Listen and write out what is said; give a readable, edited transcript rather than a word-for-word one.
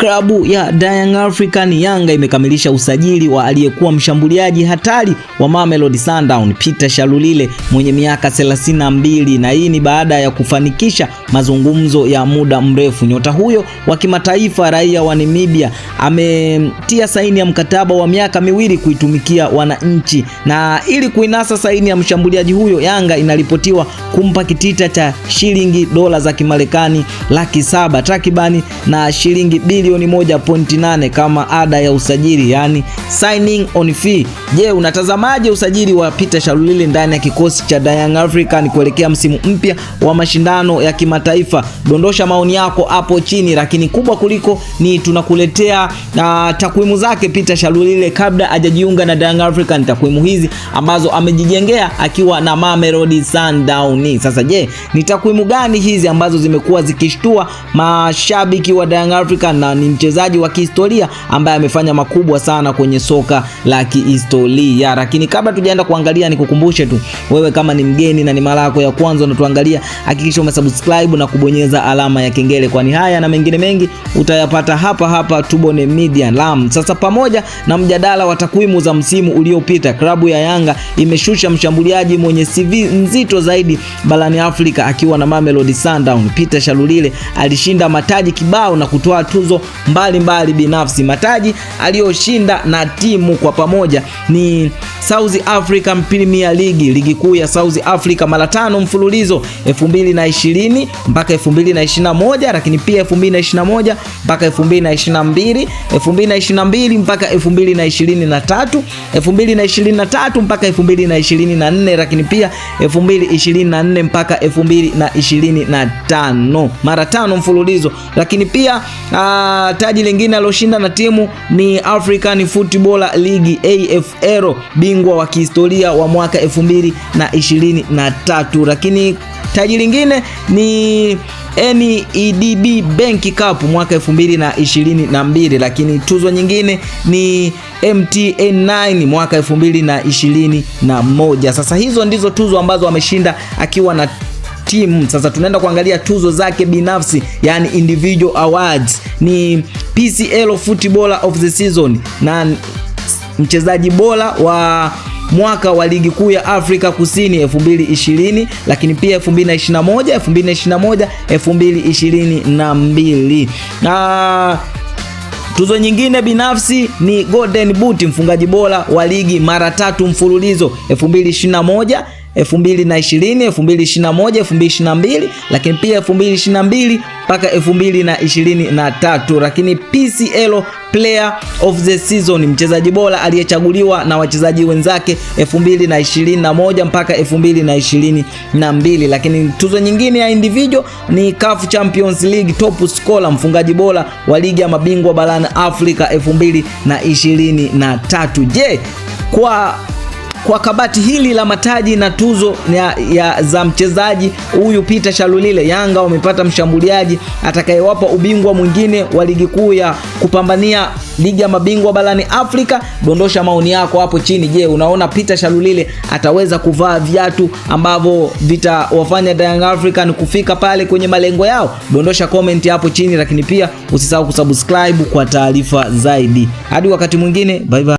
Klabu ya Young African Yanga imekamilisha usajili wa aliyekuwa mshambuliaji hatari wa Mamelodi Sundowns Peter Shalulile mwenye miaka 32, na hii ni baada ya kufanikisha mazungumzo ya muda mrefu. Nyota huyo wa kimataifa raia wa Namibia ametia saini ya mkataba wa miaka miwili kuitumikia wananchi, na ili kuinasa saini ya mshambuliaji huyo Yanga inaripotiwa kumpa kitita cha shilingi dola za Kimarekani 700,000 takribani na shilingi bilioni 1.8 kama ada ya usajili, yani signing on fee. Je, unatazamaje usajili wa Peter Shalulile ndani ya kikosi cha Young African kuelekea msimu mpya wa mashindano ya kimataifa? Dondosha maoni yako hapo chini, lakini kubwa kuliko ni tunakuletea takwimu zake Peter Shalulile kabla hajajiunga na Young African, takwimu hizi ambazo amejijengea akiwa na Mamelodi Sundowns. Sasa je, ni takwimu gani hizi ambazo zimekuwa zikishtua mashabiki wa Young African, na ni mchezaji wa kihistoria ambaye amefanya makubwa sana kwenye soka la kihistoria? Lakini kabla tujaenda kuangalia, nikukumbushe tu wewe, kama ni mgeni na ni mara yako ya kwanza unatuangalia, hakikisha umesubscribe na kubonyeza alama ya kengele, kwani haya na mengine mengi utayapata hapa Tubone Media Lam. Sasa pamoja na mjadala wa takwimu za msimu uliopita, klabu ya Yanga imeshusha mshambuliaji mwenye CV nzito zaidi barani Afrika akiwa na Mamelodi Sundowns. Peter Shalulile alishinda mataji kibao na kutoa tuzo mbalimbali binafsi. Mataji aliyoshinda na timu kwa pamoja ni South African Premier League, ligi kuu ya South Africa mara 5 mfululizo, 2020 mpaka 2021, lakini pia 2021 mpaka 2022, 2022 mpaka 2023, 2023 mpaka 2024, lakini pia 2024 mpaka 2025, mara 5 mfululizo. Lakini pia taji lingine aloshinda na timu ni African Football League AFL, bingwa wa kihistoria wa mwaka 2023. Lakini taji lingine ni NEDB Bank Cup mwaka 2022, lakini tuzo nyingine ni MTN9 mwaka 2021. Sasa hizo ndizo tuzo ambazo ameshinda akiwa na timu. Sasa tunaenda kuangalia tuzo zake binafsi, yani individual awards. Ni PCL Footballer of the Season na mchezaji bora wa mwaka wa ligi kuu ya Afrika Kusini 2020, lakini pia 2021, 2022. Na tuzo nyingine binafsi ni Golden Boot, mfungaji bora wa ligi mara 3 mfululizo, 2021, 2020, 2021, 2022, lakini pia 2022 mpaka 2023. Lakini PCL Player of the Season, mchezaji bora aliyechaguliwa na wachezaji wenzake 2021 mpaka 2022. Lakini tuzo nyingine ya individual ni CAF Champions League Top Scorer, mfungaji bora wa ligi ya mabingwa barani Afrika 2023. Je, kwa kabati hili la mataji na tuzo za mchezaji huyu Peter Shalulile, Yanga wamepata mshambuliaji atakayewapa ubingwa mwingine wa ligi kuu ya kupambania ligi ya mabingwa barani Afrika? Dondosha maoni yako hapo chini. Je, unaona Peter Shalulile ataweza kuvaa viatu ambavyo vitawafanya Young African kufika pale kwenye malengo yao? Dondosha comment hapo chini, lakini pia usisahau kusubscribe kwa taarifa zaidi. Hadi wakati mwingine, bye bye.